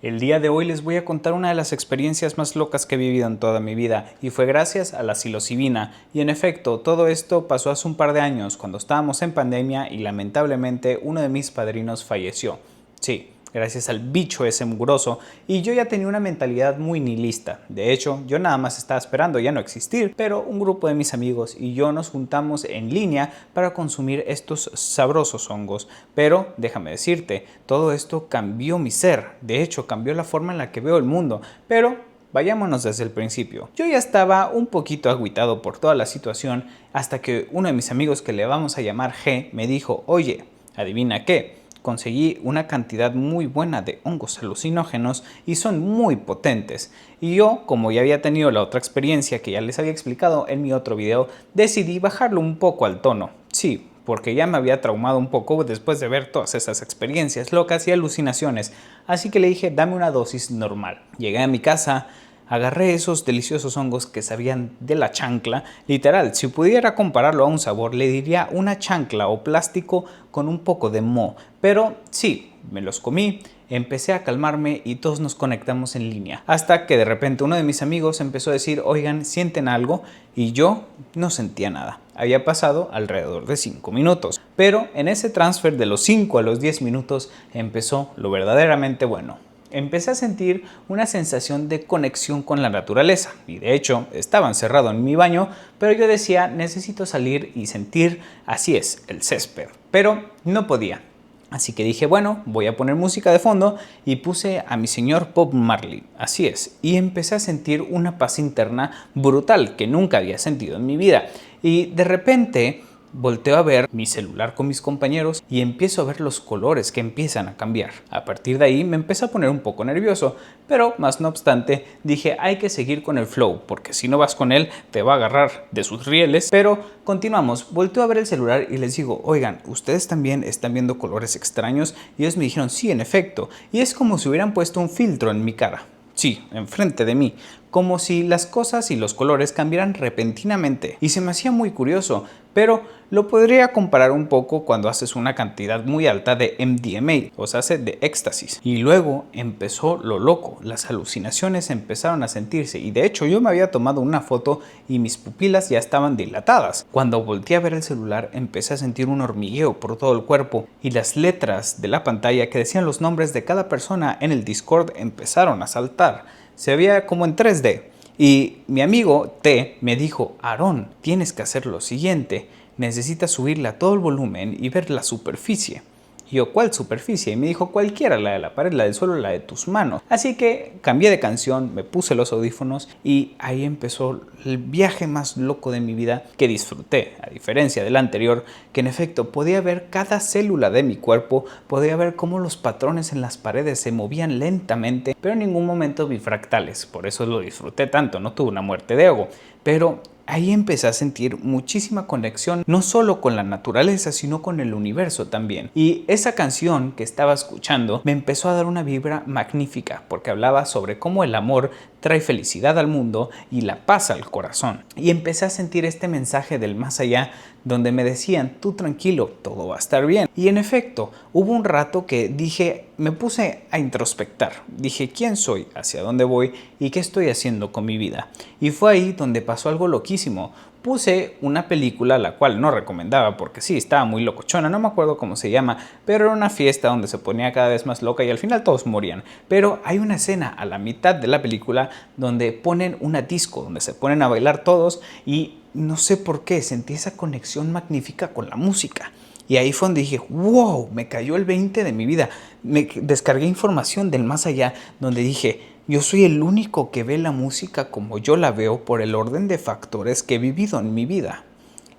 El día de hoy les voy a contar una de las experiencias más locas que he vivido en toda mi vida y fue gracias a la psilocibina. Y en efecto, todo esto pasó hace un par de años cuando estábamos en pandemia y lamentablemente uno de mis padrinos falleció. Sí, gracias al bicho ese mugroso, y yo ya tenía una mentalidad muy nihilista. De hecho, yo nada más estaba esperando ya no existir, pero un grupo de mis amigos y yo nos juntamos en línea para consumir estos sabrosos hongos. Pero déjame decirte, todo esto cambió mi ser, de hecho cambió la forma en la que veo el mundo, pero vayámonos desde el principio. Yo ya estaba un poquito agüitado por toda la situación hasta que uno de mis amigos, que le vamos a llamar G, me dijo: oye, ¿adivina qué? Conseguí una cantidad muy buena de hongos alucinógenos y son muy potentes. Y yo, como ya había tenido la otra experiencia que ya les había explicado en mi otro video, decidí bajarlo un poco al tono. Sí, porque ya me había traumado un poco después de ver todas esas experiencias locas y alucinaciones. Así que le dije, dame una dosis normal. Llegué a mi casa, agarré esos deliciosos hongos que sabían de la chancla. Literal, si pudiera compararlo a un sabor, le diría una chancla o plástico con un poco de moho. Pero sí, me los comí, empecé a calmarme y todos nos conectamos en línea. Hasta que de repente uno de mis amigos empezó a decir: oigan, ¿sienten algo? Y yo no sentía nada. Había pasado alrededor de 5 minutos. Pero en ese transfer de los 5 a los 10 minutos empezó lo verdaderamente bueno. Empecé a sentir una sensación de conexión con la naturaleza y de hecho estaba encerrado en mi baño, pero yo decía, necesito salir y sentir, así es, el césped, pero no podía. Así que dije, bueno, voy a poner música de fondo y puse a mi señor Bob Marley, así es, y empecé a sentir una paz interna brutal que nunca había sentido en mi vida. Y de repente volteo a ver mi celular con mis compañeros y empiezo a ver los colores que empiezan a cambiar. A partir de ahí me empecé a poner un poco nervioso, pero más no obstante dije, hay que seguir con el flow, porque si no vas con él te va a agarrar de sus rieles. Pero continuamos, volteo a ver el celular y les digo, oigan, ¿ustedes también están viendo colores extraños? Y ellos me dijeron, sí, en efecto, y es como si hubieran puesto un filtro en mi cara. Sí, enfrente de mí, como si las cosas y los colores cambiaran repentinamente, y se me hacía muy curioso, pero lo podría comparar un poco cuando haces una cantidad muy alta de MDMA, o sea, de éxtasis. Y luego empezó lo loco, las alucinaciones empezaron a sentirse, y de hecho yo me había tomado una foto y mis pupilas ya estaban dilatadas. Cuando volteé a ver el celular empecé a sentir un hormigueo por todo el cuerpo, y las letras de la pantalla que decían los nombres de cada persona en el Discord empezaron a saltar. Se veía como en 3D. Y mi amigo T me dijo, Aarón, tienes que hacer lo siguiente. Necesitas subirle a todo el volumen y ver la superficie. Y yo, ¿cuál superficie? Y me dijo, cualquiera, la de la pared, la del suelo, la de tus manos. Así que cambié de canción, me puse los audífonos y ahí empezó el viaje más loco de mi vida, que disfruté, a diferencia del anterior, que en efecto podía ver cada célula de mi cuerpo, podía ver cómo los patrones en las paredes se movían lentamente, pero en ningún momento vi fractales. Por eso lo disfruté tanto, no tuve una muerte de ego. Pero ahí empecé a sentir muchísima conexión, no solo con la naturaleza, sino con el universo también. Y esa canción que estaba escuchando me empezó a dar una vibra magnífica, porque hablaba sobre cómo el amor trae felicidad al mundo y la paz al corazón. Y empecé a sentir este mensaje del más allá, donde me decían, tú tranquilo, todo va a estar bien. Y en efecto, hubo un rato que me puse a introspectar. Dije, ¿quién soy? ¿Hacia dónde voy? ¿Y qué estoy haciendo con mi vida? Y fue ahí donde pasó algo loquísimo. Puse una película, la cual no recomendaba porque sí, estaba muy locochona, no me acuerdo cómo se llama, pero era una fiesta donde se ponía cada vez más loca y al final todos morían. Pero hay una escena a la mitad de la película donde ponen una disco, donde se ponen a bailar todos y no sé por qué sentí esa conexión magnífica con la música. Y ahí fue donde dije, wow, me cayó el 20 de mi vida. Me descargué información del más allá, donde dije, yo soy el único que ve la música como yo la veo por el orden de factores que he vivido en mi vida.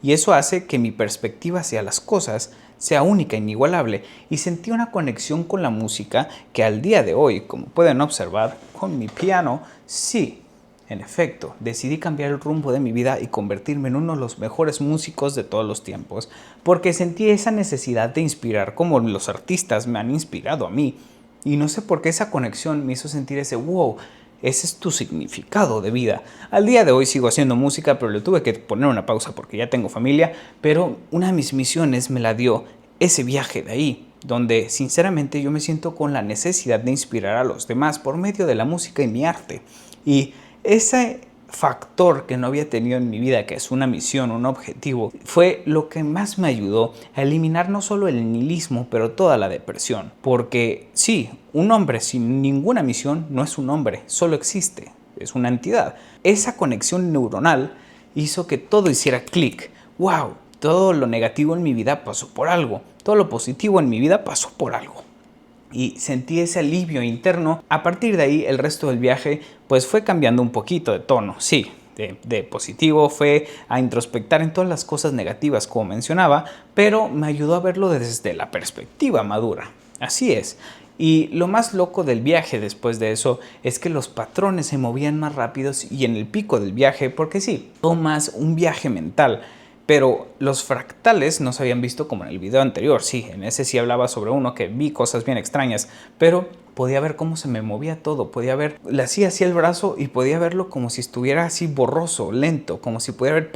Y eso hace que mi perspectiva hacia las cosas sea única, inigualable. Y sentí una conexión con la música que al día de hoy, como pueden observar, con mi piano, sí. En efecto, decidí cambiar el rumbo de mi vida y convertirme en uno de los mejores músicos de todos los tiempos, porque sentí esa necesidad de inspirar como los artistas me han inspirado a mí. Y no sé por qué esa conexión me hizo sentir ese wow, ese es tu significado de vida. Al día de hoy sigo haciendo música, pero le tuve que poner una pausa porque ya tengo familia, pero una de mis misiones me la dio ese viaje de ahí. donde sinceramente yo me siento con la necesidad de inspirar a los demás por medio de la música y mi arte. Y ese factor que no había tenido en mi vida, que es una misión, un objetivo, fue lo que más me ayudó a eliminar no solo el nihilismo, pero toda la depresión. Porque sí, un hombre sin ninguna misión no es un hombre, solo existe, es una entidad. Esa conexión neuronal hizo que todo hiciera clic. ¡Wow! Todo lo negativo en mi vida pasó por algo, todo lo positivo en mi vida pasó por algo. Y sentí ese alivio interno. A partir de ahí, el resto del viaje pues fue cambiando un poquito de tono. Sí, de positivo fue a introspectar en todas las cosas negativas, como mencionaba, pero me ayudó a verlo desde la perspectiva madura. Así es. Y lo más loco del viaje después de eso es que los patrones se movían más rápidos y en el pico del viaje, porque sí, tomas un viaje mental. Pero los fractales no se habían visto como en el video anterior. Sí, en ese sí hablaba sobre uno que vi cosas bien extrañas, pero podía ver cómo se me movía todo. Podía ver, le hacía así el brazo y podía verlo como si estuviera así borroso, lento, como si pudiera ver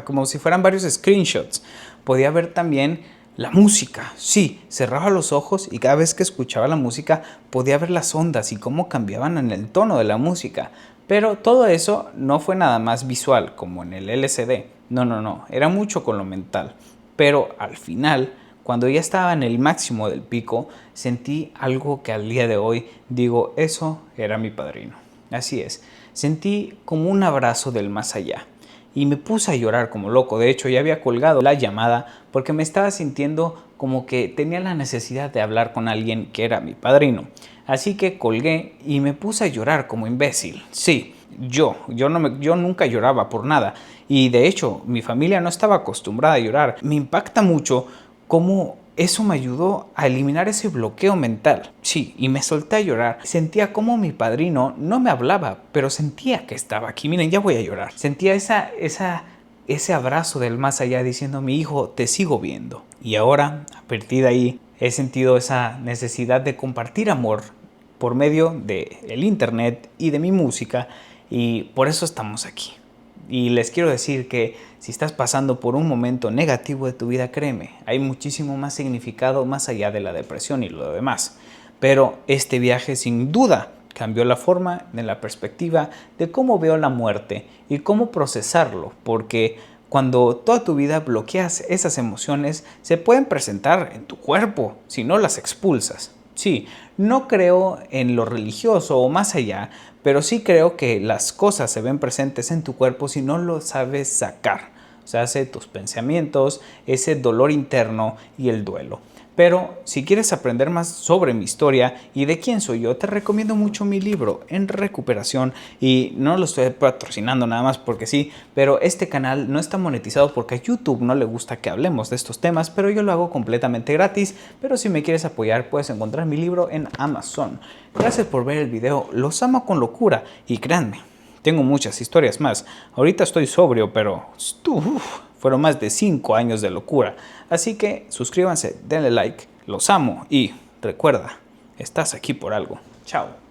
como si fueran varios screenshots. Podía ver también la música. Sí, cerraba los ojos y cada vez que escuchaba la música podía ver las ondas y cómo cambiaban en el tono de la música. Pero todo eso no fue nada más visual como en el LCD. No, era mucho con lo mental. Pero al final, cuando ya estaba en el máximo del pico, sentí algo que al día de hoy digo, eso era mi padrino. Así es, sentí como un abrazo del más allá. Y me puse a llorar como loco. De hecho, ya había colgado la llamada porque me estaba sintiendo como que tenía la necesidad de hablar con alguien que era mi padrino. Así que colgué y me puse a llorar como imbécil. Sí, yo nunca lloraba por nada. Y de hecho, mi familia no estaba acostumbrada a llorar. Me impacta mucho cómo eso me ayudó a eliminar ese bloqueo mental. Sí, y me solté a llorar. Sentía como mi padrino no me hablaba, pero sentía que estaba aquí. Miren, ya voy a llorar. Sentía ese abrazo del más allá diciendo, mi hijo, te sigo viendo. Y ahora, a partir de ahí, he sentido esa necesidad de compartir amor por medio del internet y de mi música. Y por eso estamos aquí. Y les quiero decir que si estás pasando por un momento negativo de tu vida, créeme, hay muchísimo más significado más allá de la depresión y lo demás. Pero este viaje sin duda cambió la forma, de la perspectiva de cómo veo la muerte y cómo procesarlo, porque cuando toda tu vida bloqueas esas emociones, se pueden presentar en tu cuerpo si no las expulsas. Sí, no creo en lo religioso o más allá, pero sí creo que las cosas se ven presentes en tu cuerpo si no lo sabes sacar. O sea, hace tus pensamientos, ese dolor interno y el duelo. Pero si quieres aprender más sobre mi historia y de quién soy yo, te recomiendo mucho mi libro En Recuperación, y no lo estoy patrocinando nada más porque sí, pero este canal no está monetizado porque a YouTube no le gusta que hablemos de estos temas, pero yo lo hago completamente gratis. Pero si me quieres apoyar, puedes encontrar mi libro en Amazon. Gracias por ver el video, los amo con locura y créanme, tengo muchas historias más. Ahorita estoy sobrio, pero fueron más de 5 años de locura. Así que suscríbanse, denle like, los amo y recuerda, estás aquí por algo. Chao.